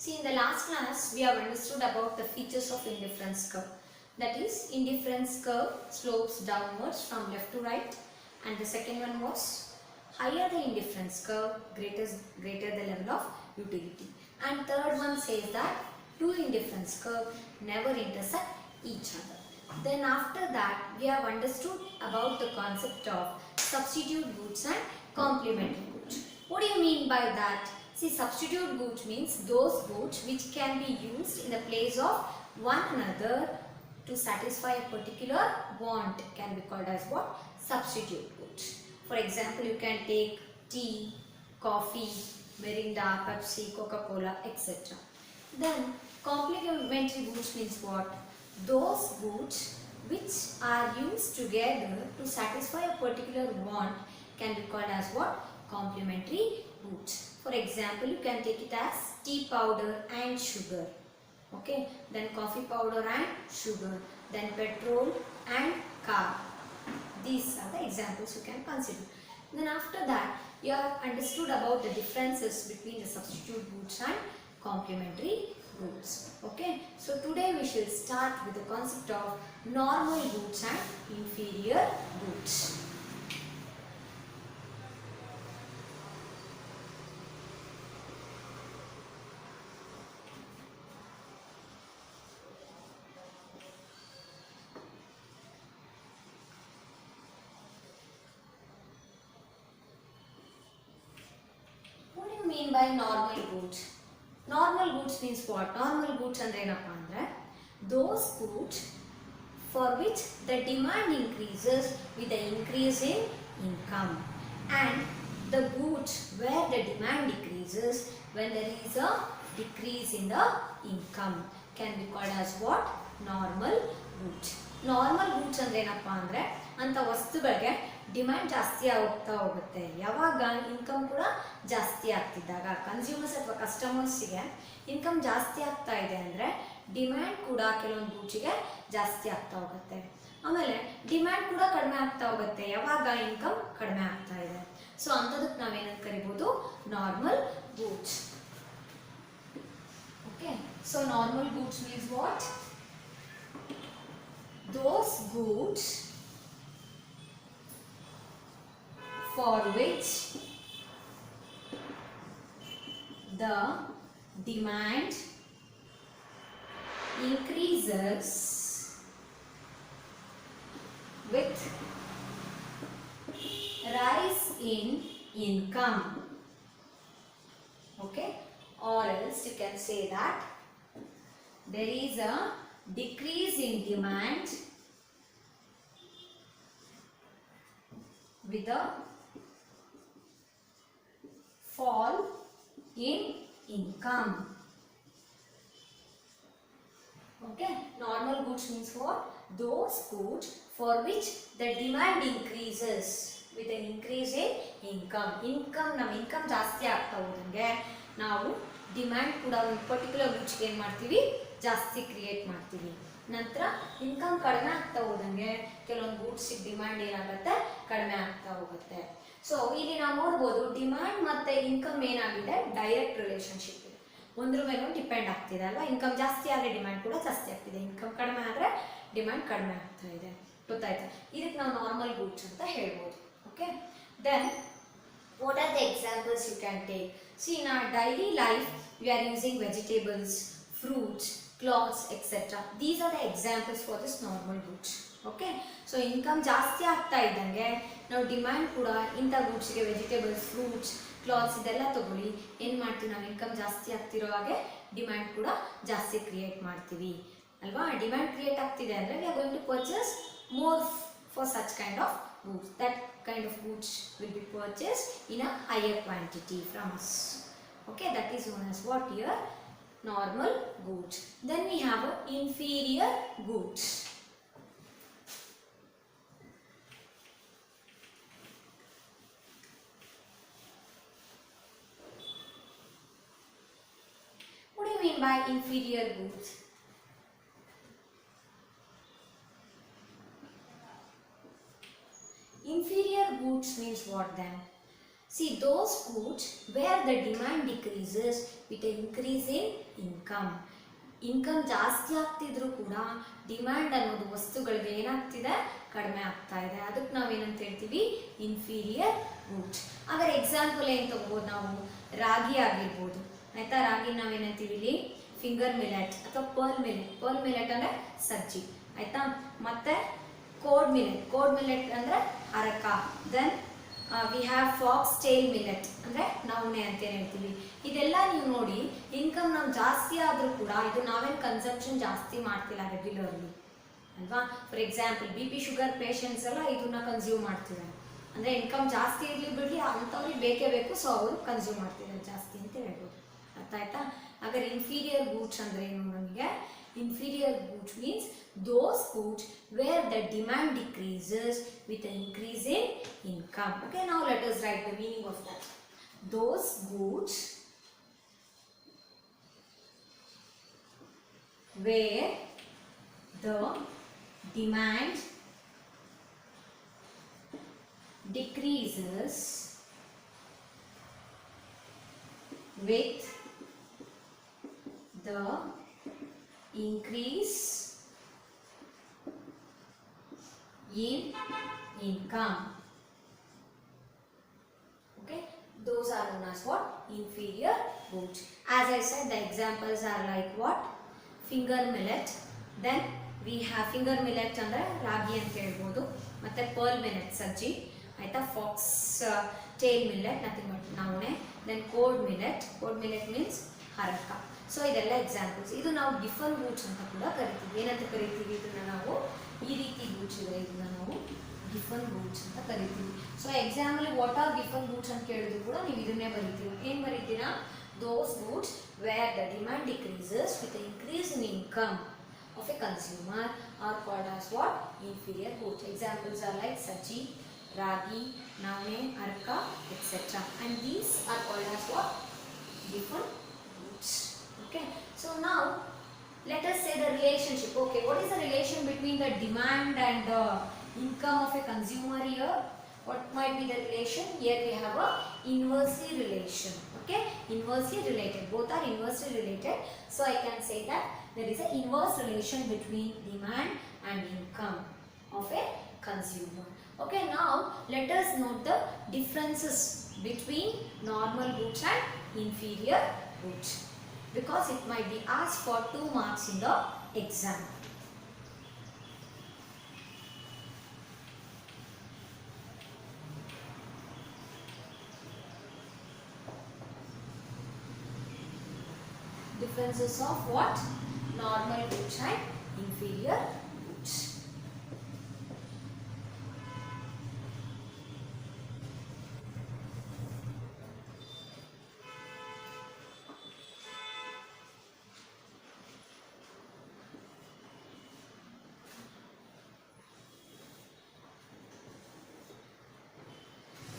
See, in the last class, we have understood about the features of indifference curve. That is, indifference curve slopes downwards from left to right, and the second one was higher the indifference curve, greater the level of utility. And third one says that two indifference curve never intersect each other. Then after that, we have understood about the concept of substitute goods and complementary goods. What do you mean by that? See, substitute goods means those goods which can be used in the place of one another to satisfy a particular want can be called as what? Substitute goods. For example, you can take tea, coffee, Mirinda, Pepsi, Coca-Cola, etc. Then complementary goods means what? Those goods which are used together to satisfy a particular want can be called as what? Complementary goods. For example, you can take it as tea powder and sugar. Okay, then coffee powder and sugar, then petrol and car. These are the examples you can consider. Then after that, you have understood about the differences between the substitute goods and complementary goods. Okay, so today we shall start with the concept of normal goods and inferior goods. What do you mean by normal goods? Normal goods means what? Normal goods andre enappa andre those goods for which the demand increases with the increase in income, and the goods where the demand decreases when there is a decrease in the income can be called as what? Normal goods. Normal goods andre enappa andre anta ವಸ್ತುಗಳಿಗೆ demand ಜಾಸ್ತಿ ಆಗ್ತಾ ಹೋಗುತ್ತೆ. ಯಾವಾಗ income ಕೂಡ ಜಾಸ್ತಿ ಆಗ್ತಿದ್ದಾಗ, consumers ಅಥವಾ ಕಸ್ಟಮರ್ಸಿಗೆ income ಜಾಸ್ತಿ ಆಗ್ತಾ ಇದೆ ಅಂದರೆ ಡಿಮ್ಯಾಂಡ್ ಕೂಡ ಕೆಲವೊಂದು ಗೂಡ್ಸಿಗೆ ಜಾಸ್ತಿ ಆಗ್ತಾ ಹೋಗುತ್ತೆ. ಆಮೇಲೆ ಡಿಮ್ಯಾಂಡ್ ಕೂಡ ಕಡಿಮೆ ಆಗ್ತಾ ಹೋಗುತ್ತೆ ಯಾವಾಗ ಇನ್ಕಮ್ ಕಡಿಮೆ ಆಗ್ತಾ ಇದೆ. ಸೊ ಅಂಥದಕ್ಕೆ ನಾವೇನಂತ ಕರಿಬೋದು? Normal goods. Okay, so normal goods means what? Those goods for which the demand increases with rise in income. Okay, or else you can say that there is a decrease in demand with a fall in income. Okay, normal goods means what? Those goods for which the demand increases with an increase in income. ನಮ್ಮ income ಜಾಸ್ತಿ ಆಗ್ತಾ ಹೋದಂಗೆ ನಾವು demand ಕೂಡ ಒಂದು particular ಗೂಡ್ಸ್ಗೆ ಏನು ಮಾಡ್ತೀವಿ? ಜಾಸ್ತಿ ಕ್ರಿಯೇಟ್ ಮಾಡ್ತೀವಿ. ನಂತರ ಇನ್ಕಮ್ ಕಡಿಮೆ ಆಗ್ತಾ ಹೋದಂಗೆ ಕೆಲವೊಂದು ಗೂಡ್ಸಿಗೆ ಡಿಮ್ಯಾಂಡ್ ಏನಾಗುತ್ತೆ? ಕಡಿಮೆ ಆಗ್ತಾ ಹೋಗುತ್ತೆ. ಸೊ ಇಲ್ಲಿ ನಾವು ನೋಡ್ಬೋದು ಡಿಮ್ಯಾಂಡ್ ಮತ್ತೆ ಇನ್ಕಮ್ ಏನಾಗಿದೆ? ಡೈರೆಕ್ಟ್ ರಿಲೇಶನ್ಶಿಪ್ ಇದೆ, ಒಂದ್ರ ಮೇಲೂ ಡಿಪೆಂಡ್ ಆಗ್ತಿದೆ ಅಲ್ವಾ? ಇನ್ಕಮ್ ಜಾಸ್ತಿ ಆದರೆ ಡಿಮ್ಯಾಂಡ್ ಕೂಡ ಜಾಸ್ತಿ ಆಗ್ತಿದೆ, ಇನ್ಕಮ್ ಕಡಿಮೆ ಆದರೆ ಡಿಮ್ಯಾಂಡ್ ಕಡಿಮೆ ಆಗ್ತಾ ಇದೆ. ಗೊತ್ತಾಯ್ತಾ? ಇದಕ್ಕೆ ನಾವು ನಾರ್ಮಲ್ ಗೂಡ್ಸ್ ಅಂತ ಹೇಳ್ಬೋದು. Okay, then what are the examples you can take? See, in our daily life we are using vegetables, fruits, clothes, etc. These are the examples for this normal goods. Okay, so income ಜಾಸ್ತಿ ಆಗ್ತಾ ಇದ್ದಂಗೆ ನಾವು demand ಕೂಡ ಇಂಥ ಗೂಡ್ಸ್ಗೆ vegetables, fruits, clothes ಇದೆಲ್ಲ ತಗೊಳ್ಳಿ ಏನು ಮಾಡ್ತೀವಿ? ನಾವು ಇನ್ಕಮ್ ಜಾಸ್ತಿ ಆಗ್ತಿರೋ ಹಾಗೆ ಡಿಮ್ಯಾಂಡ್ ಕೂಡ ಜಾಸ್ತಿ ಕ್ರಿಯೇಟ್ ಮಾಡ್ತೀವಿ ಅಲ್ವಾ? ಡಿಮ್ಯಾಂಡ್ ಕ್ರಿಯೇಟ್ ಆಗ್ತಿದೆ ಅಂದರೆ we are going to purchase more for such kind of goods. That kind of goods will be purchased in a higher quantity from us. Okay, that is known as what here? Normal goods. Then we have inferior goods. What do you mean by inferior goods? Inferior goods means what then? See, those goods where the demand decreases with an increase in income. Income ಜಾಸ್ತಿ ಆಗ್ತಿದ್ರು ಕೂಡ demand ಅನ್ನೋದು ವಸ್ತುಗಳಿಗೆ ಏನಾಗ್ತಿದೆ, ಕಡಿಮೆ ಆಗ್ತಾ ಇದೆ. ಅದಕ್ಕೆ ನಾವೇನಂತ ಹೇಳ್ತೀವಿ, ಇನ್ಫೀರಿಯರ್ ಗೂಡ್ಸ್. ಹಾಗಾದ್ರೆ ಎಕ್ಸಾಂಪಲ್ ಏನು ತಗೋಬೋದು ನಾವು, ರಾಗಿ ಆಗಿರ್ಬೋದು ಆಯ್ತಾ. ರಾಗಿ ನಾವೇನಂತೀವಿ ಇಲ್ಲಿ ಫಿಂಗರ್ ಮಿಲೆಟ್ ಅಥವಾ ಪರ್ಲ್ ಮಿಲೆಟ್. ಪರ್ಲ್ ಮಿಲೆಟ್ ಅಂದ್ರೆ ಸಜ್ಜಿ ಆಯ್ತಾ. ಮತ್ತೆ ಕೋಡ್ ಮಿಲೆಟ್ ಅಂದ್ರೆ ಅರಕ. Then we have foxtail millet ಅಂದರೆ ನವಣೆ ಅಂತ ಹೇಳ್ತೀವಿ. ಇದೆಲ್ಲ ನೀವು ನೋಡಿ, ಇನ್ಕಮ್ ನಾವು ಜಾಸ್ತಿ ಆದರೂ ಕೂಡ ಇದು ನಾವೇನು ಕನ್ಸಂಪ್ಷನ್ ಜಾಸ್ತಿ ಮಾಡ್ತಿಲ್ಲ ರೆಗ್ಯುಲರ್ಲಿ ಅಲ್ವಾ. For example BP sugar patients ಎಲ್ಲ ಇದನ್ನ ಕನ್ಸ್ಯೂಮ್ ಮಾಡ್ತಿದ್ದಾರೆ. ಅಂದರೆ ಇನ್ಕಮ್ ಜಾಸ್ತಿ ಇರಲಿ ಬಿಡಲಿ ಅಂಥವ್ರಿಗೆ ಬೇಕೇ ಬೇಕು, ಸೊ ಅವರು ಕನ್ಸ್ಯೂಮ್ ಮಾಡ್ತಿದ್ದಾರೆ ಜಾಸ್ತಿ ಅಂತ ಹೇಳ್ಬೋದು. ಅರ್ಥ ಆಯ್ತಾ. ಹಾಗಾದ್ರೆ ಇನ್ಫೀರಿಯರ್ ಗೂಡ್ಸ್ ಅಂದ್ರೆ ಏನು ನಮಗೆ, inferior goods means those goods where the demand decreases with an increase in income. Okay, now let us write the meaning of that. Those goods where the demand decreases with the increase in income. Okay, those are known as what, inferior goods. As I said, the examples are like what, finger millet. Then we have finger millet ಅಂದ್ರೆ ರಾಗಿ ಅಂತ ಹೇಳ್ಬೋದು. ಮತ್ತೆ pearl millet ಸಜ್ಜಿ ಆಯ್ತಾ. Foxtail millet nothing but ನವಣೆ. Then kodo millet means ಹರಕ. So ಇದೆಲ್ಲ examples. ಇದು ನಾವು ಗಿಫನ್ ಗೂಡ್ಸ್ ಅಂತ ಕೂಡ ಕರಿತೀವಿ. ಏನಂತ ಕರಿತೀವಿ ಇದನ್ನ ನಾವು, ಈ ರೀತಿ ಗೂಡ್ಸ್ ಇದೆ ಇದನ್ನ ನಾವು ಗಿಫನ್ ಗೂಡ್ಸ್ ಅಂತ ಕರಿತೀವಿ. So example what are Giffen goods ಅಂತ ಕೇಳಿದ್ರು ಕೂಡ ನೀವು ಇದನ್ನೇ ಬರೀತೀರಾ. ಏನು ಬರೀತೀರಾ, those goods where the demand decreases with increase in income of a consumer are called as what, inferior goods. Examples are like saji, ragi, navne, arka, etc. And these are called as what, different goods. Okay, so now let us say the relationship. Okay, what is the relation between the demand and the income of a consumer here? What might be the relation? Here we have a inversely relation. Okay, inversely related, both are inversely related. So I can say that there is an inverse relation between demand and income of a consumer. Okay, now let us note the differences between normal goods and inferior goods, because it might be asked for 2 marks in the exam. Differences of what, normal goods and inferior goods.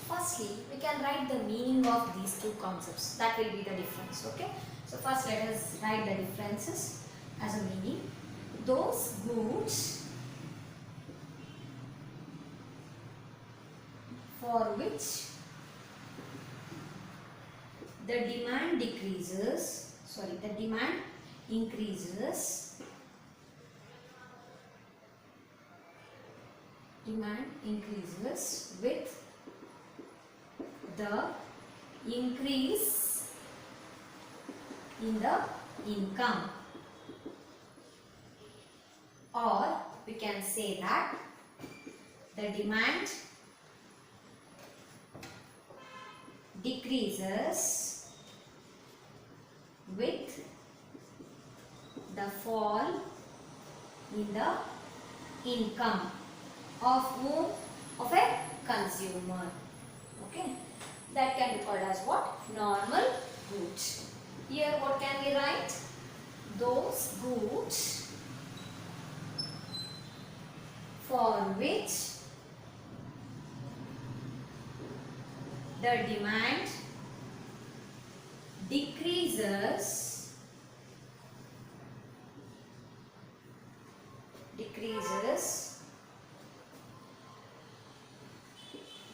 Firstly, we can write the meaning of these two concepts. That will be the difference. Okay, so first let us write the differences as a meaning. Those goods for which the demand decreases, the demand increases with the increase in the income, or we can say that the demand decreases with the fall in the income of whom? Of a consumer. Okay, that can be called as what, normal goods. Here what can we write, those goods for which the demand decreases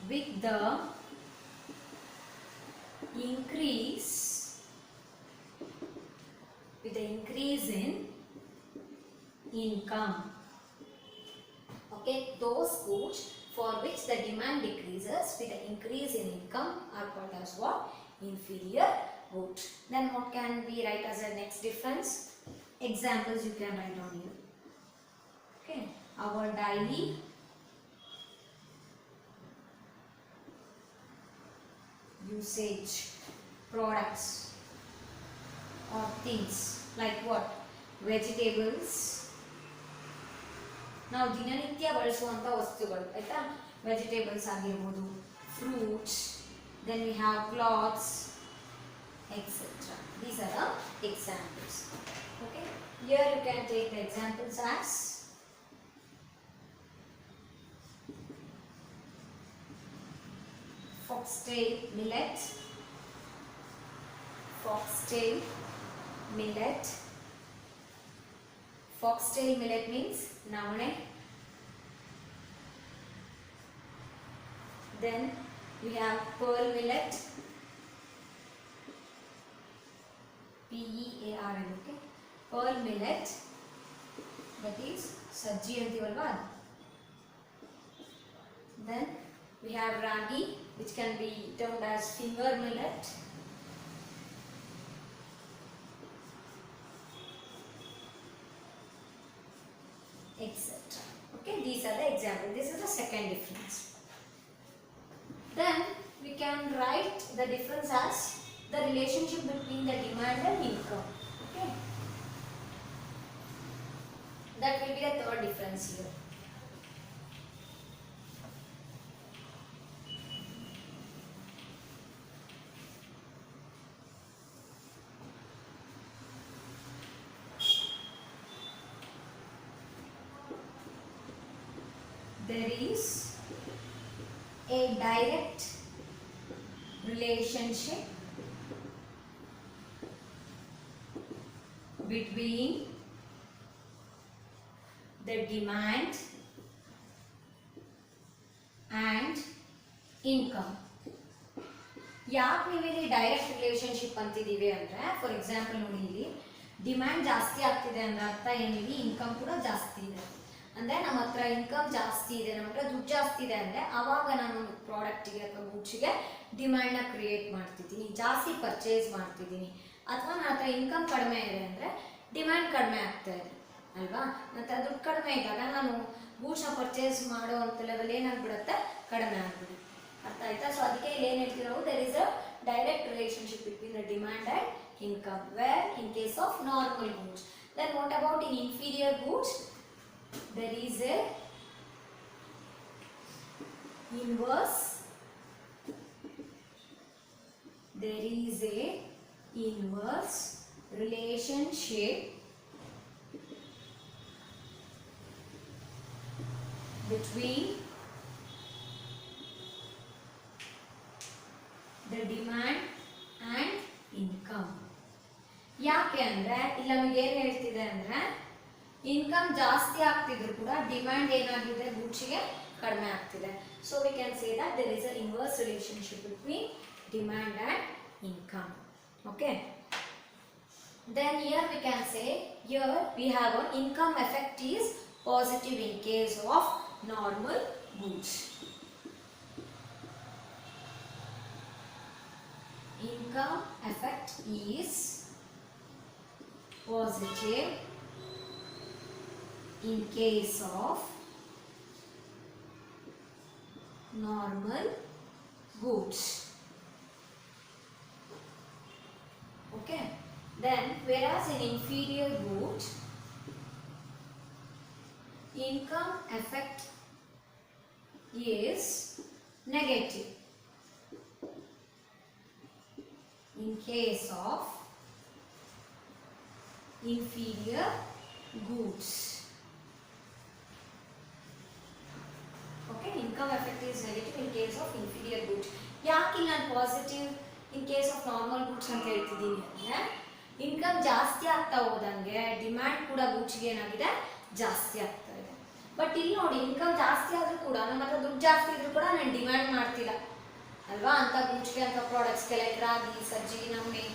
with the increase with the increase in income. Okay, those goods for which the demand decreases with the increase in income are called as what? Inferior goods. Then what can we write as a next difference? Examples you can write down here. Okay, our daily usage products or things like what? Vegetables. ನಾವು ದಿನನಿತ್ಯ ಬಳಸುವಂತ ವಸ್ತುಗಳು ಆಯ್ತಾ, vegetables ಆಗಿರಬಹುದು, fruits, then we have clothes, etc. These are the examples. Okay, here you can take the examples as foxtail millet, foxtail millet. Foxtail millet means navane. Then we have pearl millet, PEARL. Okay, pearl millet, that is sajji antivalva. Then we have ragi, which can be termed as finger millet. Etc. Okay, these are the examples. This is the second difference. Then we can write the difference as the relationship between the demand and income. Okay, that will be the third difference here. There is a direct relationship between the demand and income. ಯಾಕೆ ನೀವಿಲ್ಲಿ direct relationship ಅಂತಿದ್ದೀವಿ ಅಂದರೆ, for example ನೋಡಿ, ಇಲ್ಲಿ demand ಜಾಸ್ತಿ ಆಗ್ತಿದೆ ಅಂದ್ರೆ ಅರ್ಥ ಏನಿದೆ, ಇನ್ಕಮ್ ಕೂಡ ಜಾಸ್ತಿ ಇದೆ ಅಂದರೆ ನಮ್ಮ ಹತ್ರ ಇನ್ಕಮ್ ಜಾಸ್ತಿ ಇದೆ, ನಮ್ಮ ಹತ್ರ ದುಡ್ಡು ಜಾಸ್ತಿ ಇದೆ ಅಂದರೆ ಆವಾಗ ನಾನು ಪ್ರಾಡಕ್ಟಿಗೆ ಅಥವಾ ಗೂಡ್ಸಿಗೆ ಡಿಮ್ಯಾಂಡ್ನ ಕ್ರಿಯೇಟ್ ಮಾಡ್ತಿದ್ದೀನಿ, ಜಾಸ್ತಿ ಪರ್ಚೇಸ್ ಮಾಡ್ತಿದ್ದೀನಿ. ಅಥವಾ ನನ್ನ ಹತ್ರ ಇನ್ಕಮ್ ಕಡಿಮೆ ಇದೆ ಅಂದರೆ ಡಿಮ್ಯಾಂಡ್ ಕಡಿಮೆ ಆಗ್ತಾ ಇದೆ ಅಲ್ವಾ. ನನ್ನ ಹತ್ರ ದುಡ್ಡು ಕಡಿಮೆ ಇದ್ದಾಗ ನಾನು ಗೂಡ್ಸ್ನ ಪರ್ಚೇಸ್ ಮಾಡೋ ಅಂತ ಲೆವೆಲ್ ಏನಾಗ್ಬಿಡುತ್ತೆ, ಕಡಿಮೆ ಆಗ್ಬಿಡುತ್ತೆ. ಅರ್ಥ ಆಯ್ತಾ? ಸೊ ಅದಕ್ಕೆ ಇಲ್ಲಿ ಏನು ಹೇಳ್ತೀವಿ ನಾವು, there is a direct relationship between the demand and income, where in case of normal goods. Then what about in inferior goods? There is a inverse relationship between the demand and income. ಯಾಕೆ ಅಂದರೆ ಇಲ್ಲಿ ನಮಗೆ ಏನು ಹೇಳ್ತಿದೆ ಅಂದರೆ, income ಜಾಸ್ತಿ ಆಗ್ತಿದ್ರು ಕೂಡ demand ಏನಾಗಿದೆ, ಗೂಡ್ಸಿಗೆ ಕಡಿಮೆ ಆಗ್ತಿದೆ. So we can say that there is a inverse relationship between demand and income. Okay, then here we can say, here we have a income effect is positive in case of normal goods. Income effect is positive in case of normal goods. Okay, then whereas in inferior goods, income effect is negative in case of inferior goods. Okay, income effect is negative in case of inferior goods. ಯಾಕೆ ನಾನು positive in case of normal goods ಅಂತ ಹೇಳ್ತಿದ್ದೀನಿ ಅಂದರೆ, income ಜಾಸ್ತಿ ಆಗ್ತಾ ಹೋದಂಗೆ demand ಕೂಡ ಗೂಡ್ಸ್ಗೆ ಏನಾಗಿದೆ, ಜಾಸ್ತಿ ಆಗ್ತಾ ಇದೆ. ಬಟ್ ಇಲ್ಲಿ ನೋಡಿ, ಇನ್ಕಮ್ ಜಾಸ್ತಿ ಆದರೂ ಕೂಡ ನಮ್ಮ ಹತ್ರ ದುಡ್ಡು ಜಾಸ್ತಿ ಇದ್ರೂ ಕೂಡ ನಾನು ಡಿಮ್ಯಾಂಡ್ ಮಾಡ್ತಿಲ್ಲ ಅಲ್ವಾ. ಅಂತ ಗೂಡ್ಸ್ಗೆ ಅಂತ ಪ್ರಾಡಕ್ಟ್ಸ್ಗೆ ಲೈಕ್ ರಾಗಿ, ಸಜ್ಜಿ, ನಮ್ಮೆ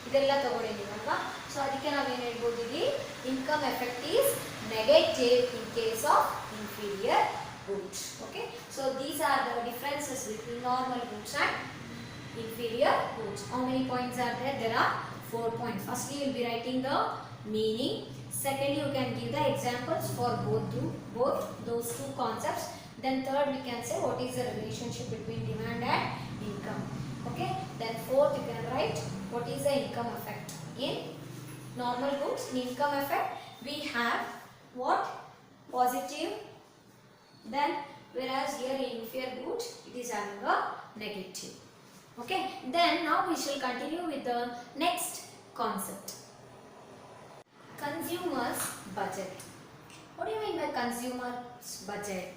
ಇದೆಲ್ಲ ತಗೊಂಡಿದ್ದೀವಲ್ವಾ. ಸೊ ಅದಕ್ಕೆ ನಾವೇನು ಹೇಳ್ಬೋದು, ಇಲ್ಲಿ income effect is negative in case of inferior goods. Okay, so these are the differences between normal goods and inferior goods. How many points are there? There are 4 points. Firstly, you will be writing the meaning. Secondly, you can give the examples for both those two concepts. Then third, we can say what is the relationship between demand and income. Okay, then fourth, you can write what is the income effect in normal goods. In income effect, we have what? Positive. Then whereas here in inferior goods it is having a negative. Okay, then now we shall continue with the next concept, consumers budget. What do you mean by consumers budget?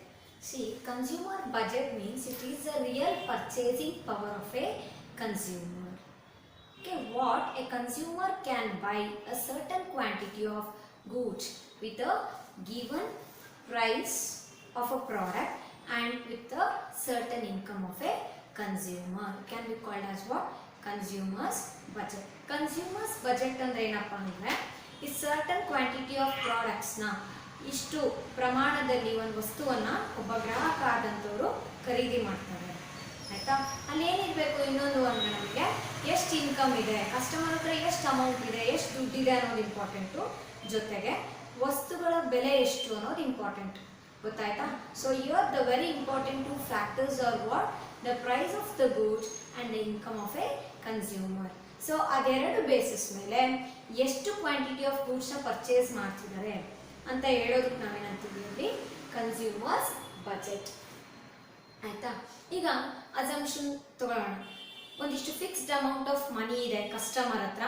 See, consumer budget means it is the real purchasing power of a consumer. Okay, what a consumer can buy a certain quantity of goods with a given price of a product and with a certain income of a consumer can be called as what? Consumers budget. Consumers budget ಅಂದ್ರೆ ಏನಪ್ಪ ಅಂದ್ರೆ ಈ certain quantity of ಪ್ರಾಡಕ್ಟ್ಸ್ನ ಇಷ್ಟು ಪ್ರಮಾಣದಲ್ಲಿ ಒಂದು ವಸ್ತುವನ್ನು ಒಬ್ಬ ಗ್ರಾಹಕ ಆದಂಥವರು ಖರೀದಿ ಮಾಡ್ತಾರೆ. ಆಯಿತಾ, ಅಲ್ಲಿ ಏನಿರಬೇಕು ಇನ್ನೊಂದು ಅಂದರೆ ನಮಗೆ ಎಷ್ಟು ಇನ್ಕಮ್ ಇದೆ, ಕಸ್ಟಮರ್ ಹತ್ರ ಎಷ್ಟು ಅಮೌಂಟ್ ಇದೆ, ಎಷ್ಟು ದುಡ್ಡಿದೆ ಅನ್ನೋದು ಇಂಪಾರ್ಟೆಂಟು, ಜೊತೆಗೆ ವಸ್ತುಗಳ ಬೆಲೆ ಎಷ್ಟು ಅನ್ನೋದು ಇಂಪಾರ್ಟೆಂಟ್. ಗೊತ್ತಾಯ್ತಾ? So here the very important two factors are what? The price of the goods and the income of a consumer. So ಅದೆರಡು ಬೇಸಿಸ್ ಮೇಲೆ ಎಷ್ಟು ಕ್ವಾಂಟಿಟಿ ಆಫ್ ಗೂಡ್ಸ್ನ ಪರ್ಚೇಸ್ ಮಾಡ್ತಿದ್ದಾರೆ ಅಂತ ಹೇಳೋದಕ್ಕೆ ನಾವೇನಂತೀವಿ ಅಲ್ಲಿ ಕನ್ಸ್ಯೂಮರ್ಸ್ ಬಜೆಟ್. ಆಯಿತಾ, ಈಗ ಅಸಂಪ್ಷನ್ ತಗೊಳ್ಳೋಣ. ಒಂದಿಷ್ಟು ಫಿಕ್ಸ್ಡ್ ಅಮೌಂಟ್ ಆಫ್ ಮನಿ ಇದೆ ಕಸ್ಟಮರ್ ಹತ್ರ.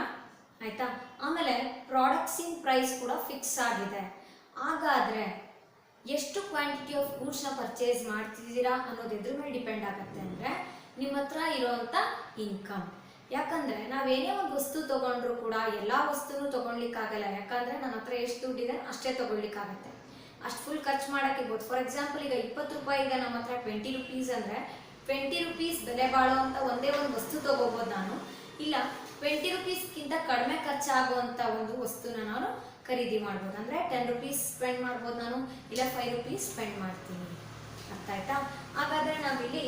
ಆಯಿತಾ, ಆಮೇಲೆ ಪ್ರಾಡಕ್ಟ್ಸಿನ ಪ್ರೈಸ್ ಕೂಡ ಫಿಕ್ಸ್ ಆಗಿದೆ. ಹಾಗಾದರೆ ಎಷ್ಟು ಕ್ವಾಂಟಿಟಿ ಆಫ್ ಗೂಡ್ಸ್ನ ಪರ್ಚೇಸ್ ಮಾಡ್ತಿದ್ದೀರಾ ಅನ್ನೋದು ಎದ್ರ ಮೇಲೆ ಡಿಪೆಂಡ್ ಆಗುತ್ತೆ ಅಂದರೆ ನಿಮ್ಮ ಹತ್ರ ಇರೋವಂಥ ಇನ್ಕಮ್. ಯಾಕಂದರೆ ನಾವೇನೇ ಒಂದು ವಸ್ತು ತೊಗೊಂಡ್ರು ಕೂಡ ಎಲ್ಲ ವಸ್ತುನೂ ತೊಗೊಳ್ಲಿಕ್ಕಾಗಲ್ಲ. ಯಾಕಂದರೆ ನನ್ನ ಹತ್ರ ಎಷ್ಟು ದುಡ್ಡಿದೆ ಅಷ್ಟೇ ತೊಗೊಳ್ಲಿಕ್ಕಾಗತ್ತೆ. ಅಷ್ಟು ಫುಲ್ ಖರ್ಚು ಮಾಡೋಕ್ಕಿರ್ಬೋದು. ಫಾರ್ ಎಕ್ಸಾಂಪಲ್, ಈಗ 20 ರೂಪಾಯಿ ಇದೆ ನಮ್ಮ ಹತ್ರ, 20 ರೂಪೀಸ್ ಅಂದರೆ 20 ರೂಪೀಸ್ ಬೆಲೆ ಬಾಳುವಂಥ ಒಂದೇ ಒಂದು ವಸ್ತು ತೊಗೋಬೋದು ನಾನು. ಇಲ್ಲ 20 ರೂಪೀಸ್ಗಿಂತ ಕಡಿಮೆ ಖರ್ಚಾಗುವಂಥ ಒಂದು ವಸ್ತುನ ನಾನು ಖರೀದಿ ಮಾಡ್ಬೋದು. ಅಂದರೆ 10 ರೂಪೀಸ್ ಸ್ಪೆಂಡ್ ಮಾಡ್ಬೋದು ನಾನು, ಇಲ್ಲ 5 ರೂಪೀಸ್ ಸ್ಪೆಂಡ್ ಮಾಡ್ತೀನಿ. ಅರ್ಥ ಆಯ್ತಾ? ಹಾಗಾದರೆ ನಾವಿಲ್ಲಿ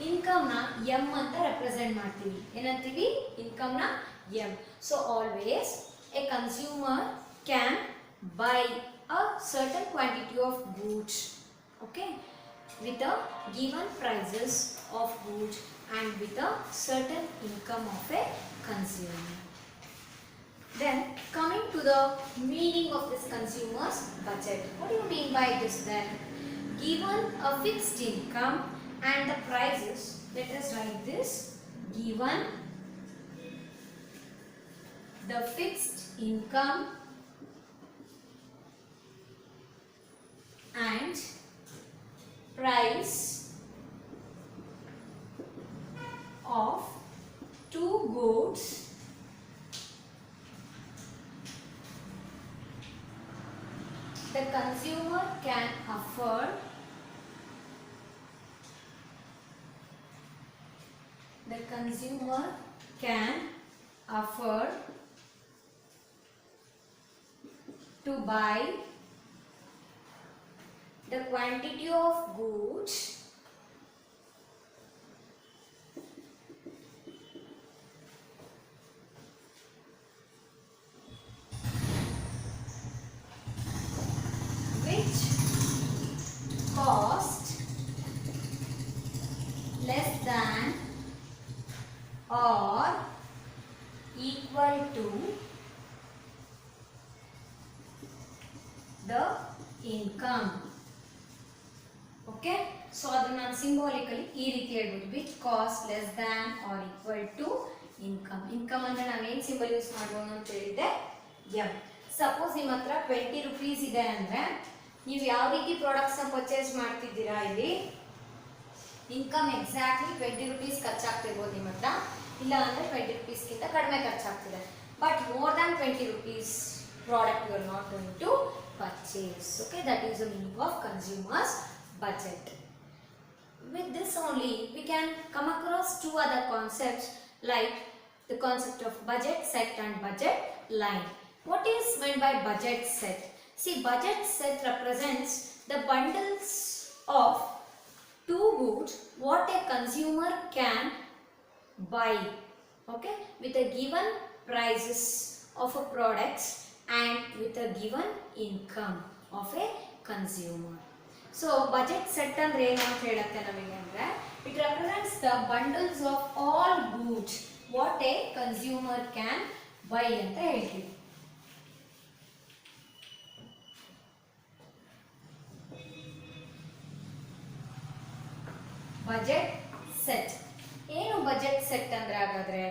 ಇನ್ಕಮ್ನ ಎಮ್ ಅಂತ ರೆಪ್ರೆಸೆಂಟ್ ಮಾಡ್ತೀವಿ. ಏನಂತೀವಿ? ಇನ್ಕಮ್ನ M. So always a consumer can buy a certain quantity of goods, okay, with a given prices of goods and with a certain income of a consumer. Then coming to the meaning of this consumer's budget. What do you mean by this then? Given a fixed income and the prices, let us write this. Given the fixed income and price of two goods the consumer can afford to buy the quantity of goods cost less than or equal to the income. Okay, so ಅದನ್ನ ನಾನು symbolically ಈ ರೀತಿ ಹೇಳ್ಬೋದು, which cost less than or equal to income. Income ಅಂದರೆ ನಾವೇನು symbol use ಮಾಡ್ಬೋದು ಅಂತ ಹೇಳಿದ್ದೆ, ಎಮ್. ಸಪೋಸ್ ನಿಮ್ಮ ಹತ್ರ 20 ರೂಪೀಸ್ ಇದೆ ಅಂದರೆ ನೀವು ಯಾವ ರೀತಿ ಪ್ರಾಡಕ್ಟ್ಸ್ನ ಪರ್ಚೇಸ್ ಮಾಡ್ತಿದ್ದೀರಾ, ಇಲ್ಲಿ ಇನ್ಕಮ್ ಎಕ್ಸಾಕ್ಟ್ಲಿ 20 ರೂಪೀಸ್ ಖರ್ಚಾಗ್ತಿರ್ಬೋದು ನಿಮ್ಮ ಹತ್ರ, ಇಲ್ಲ ಅಂದರೆ 20 ರೂಪೀಸ್ಗಿಂತ ಕಡಿಮೆ ಖರ್ಚಾಗ್ತಿದೆ. But more than 20 rupees product you are not going to purchase. Okay, that is the meaning of consumers budget. with this only we can come across two other concepts like the concept of budget set and budget line. What is meant by budget set? See, budget set represents the bundles of two goods what a consumer can buy, okay, with a given prices of a products and with a given income of a consumer. So budget set ಅಂದ್ರೆ ಏನು ಅಂತ ಹೇಳುತ್ತೆ ನಮಗೆ ಅಂದ್ರೆ it represents the bundles of all goods what a consumer can buy ಅಂತ ಹೇಳ್ತೀವಿ. Budget set. ಏನು budget set ಅಂದ್ರೆ ಹಾಗಾದ್ರೆ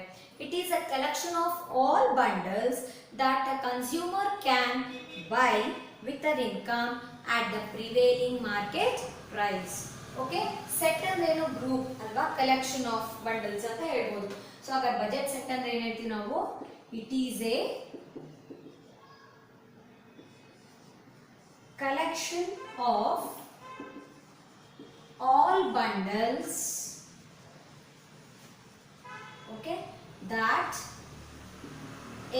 it is a collection of all bundles that a consumer can buy with their income at the prevailing market price. Okay, set ಅಂದ್ರೆ ಏನು group ಅಲ್ವಾ, collection of bundles ಅಂತ ಹೇಳ್ಬೋದು. ಸೊ ಹಾಗಾದ್ರೆ budget set ಅಂದ್ರೆ ಏನು ಹೇಳ್ತೀವಿ ನಾವು, it is a collection of all bundles, okay, that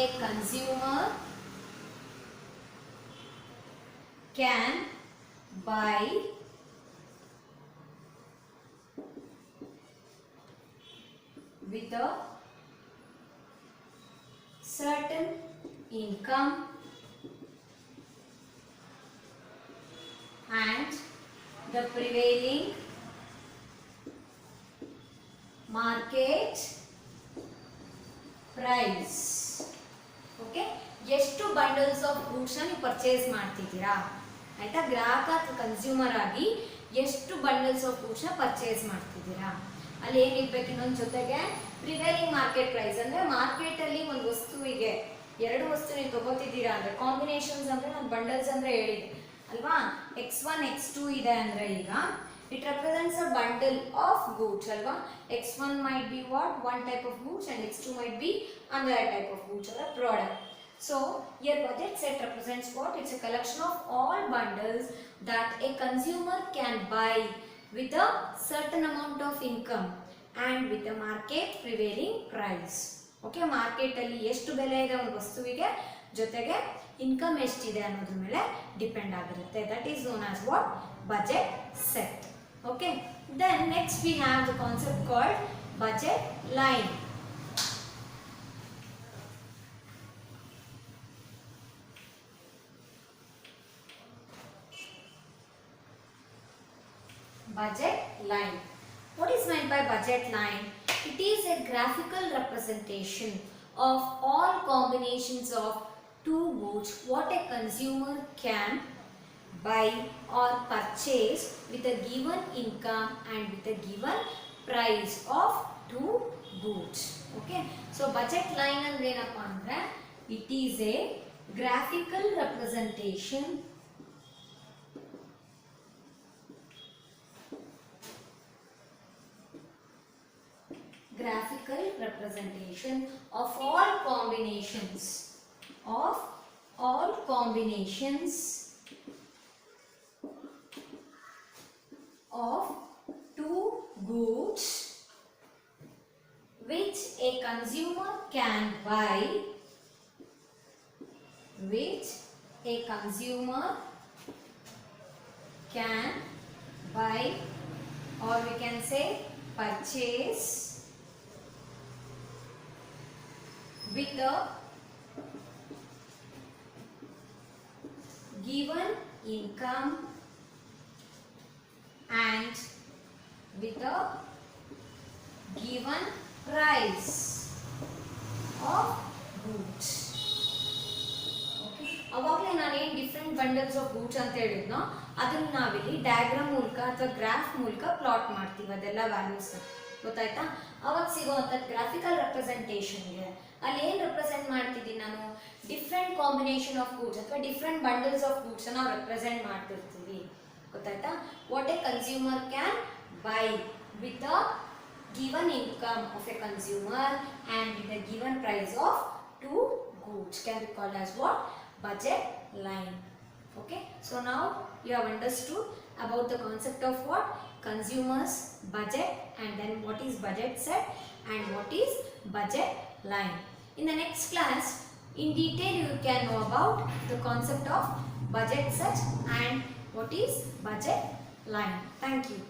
a consumer can buy with a certain income and the prevailing market price. Okay, ಎಷ್ಟು ಬಂಡಲ್ಸ್ ಆಫ್ ಗೂಡ್ಸ್ ನೀವು purchase ಮಾಡ್ತಿದ್ದೀರಾ ಆಯ್ತಾ, ಗ್ರಾಹಕ ಅಥವಾ ಕನ್ಸ್ಯೂಮರ್ ಆಗಿ ಎಷ್ಟು ಬಂಡಲ್ಸ್ ಆಫ್ ಗೂಡ್ಸ್ ನ purchase ಮಾಡ್ತಿದ್ದೀರಾ, ಅಲ್ಲಿ ಏನಿರ್ಬೇಕು ಇನ್ನೊಂದು ಜೊತೆಗೆ ಪ್ರಿವೇಲಿಂಗ್ ಮಾರ್ಕೆಟ್ ಪ್ರೈಸ್ ಅಂದ್ರೆ ಮಾರ್ಕೆಟ್ ಅಲ್ಲಿ ಒಂದು ವಸ್ತುವಿಗೆ ಎರಡು ವಸ್ತು ನೀವು ತಗೋತಿದ್ದೀರಾ ಅಂದ್ರೆ ಕಾಂಬಿನೇಷನ್ಸ್ ಅಂದ್ರೆ ನಾನು ಬಂಡಲ್ಸ್ ಅಂದ್ರೆ ಹೇಳಿದೆ ಅಲ್ವಾ, x1 x2 ಇದೆ ಅಂದ್ರೆ ಈಗ it represents a bundle of goods alva, x1 might be what one type of goods and x2 might be another type of goods or a product. So here budget set represents what, it's a collection of all bundles that a consumer can buy with a certain amount of income and with a market prevailing price. Okay, market ಅಲ್ಲಿ ಎಷ್ಟು ಬೆಲೆ ಇದೆ ಒಂದು ವಸ್ತುವಿಗೆ ಜೊತೆಗೆ income ಎಷ್ಟಿದೆ ಅನ್ನೋದ್ರ ಮೇಲೆ ಡಿಪೆಂಡ್ ಆಗಿರುತ್ತೆ. That is known as what, budget set. Okay, then next we have the concept called budget line. Budget line. What is meant by budget line? It is a graphical representation of all combinations of two goods what a consumer can buy or purchase with a given income and with a given price of two goods. Okay, so budget line ಅಂದ್ರೆ ಏನಪ್ಪಾ ಅಂದ್ರೆ it is a graphical representation of all combinations of two goods which a consumer can buy or we can say purchase with a given income and with a given price of goods. Okay, ಅವಾಗಲೇ ನಾನು ಏನು different bundles of goods ಅಂತ ಹೇಳಿದ್ನೋ ಅದನ್ನ ನಾವಿಲ್ಲಿ diagram ಮೂಲಕ ಅಥವಾ graph ಮೂಲಕ plot ಮಾಡ್ತೀವಿ, ಅದೆಲ್ಲ ವ್ಯಾಲ್ಯೂಸ್ ಗೊತ್ತಾಯ್ತಾ. ಅವಾಗ ಸಿಗುವಂತ ಗ್ರಾಫಿಕಲ್ ರೆಪ್ರೆಸೆಂಟೇಷನ್ಗೆ ಅಲ್ಲಿ ಏನು ರೆಪ್ರೆಸೆಂಟ್ ಮಾಡ್ತಿದ್ದೀನಿ ನಾನು, ಡಿಫ್ರೆಂಟ್ ಕಾಂಬಿನೇಷನ್ ಆಫ್ ಗೂಡ್ಸ್ ಅಥವಾ ಡಿಫ್ರೆಂಟ್ ಬಂಡಲ್ಸ್ ಆಫ್ ಗೂಡ್ಸ್ ನಾವು ರೆಪ್ರೆಸೆಂಟ್ ಮಾಡ್ತಿರ್ತೀವಿ ಗೊತ್ತಾಯ್ತಾ. What A consumer can by with a given income of a consumer and with a given price of two goods can be called as what, budget line. Okay, so now you have understood about the concept of what? Consumers, budget, and then what is budget set and what is budget line. In the next class, in detail you can know about the concept of budget set and what is budget line. Thank you.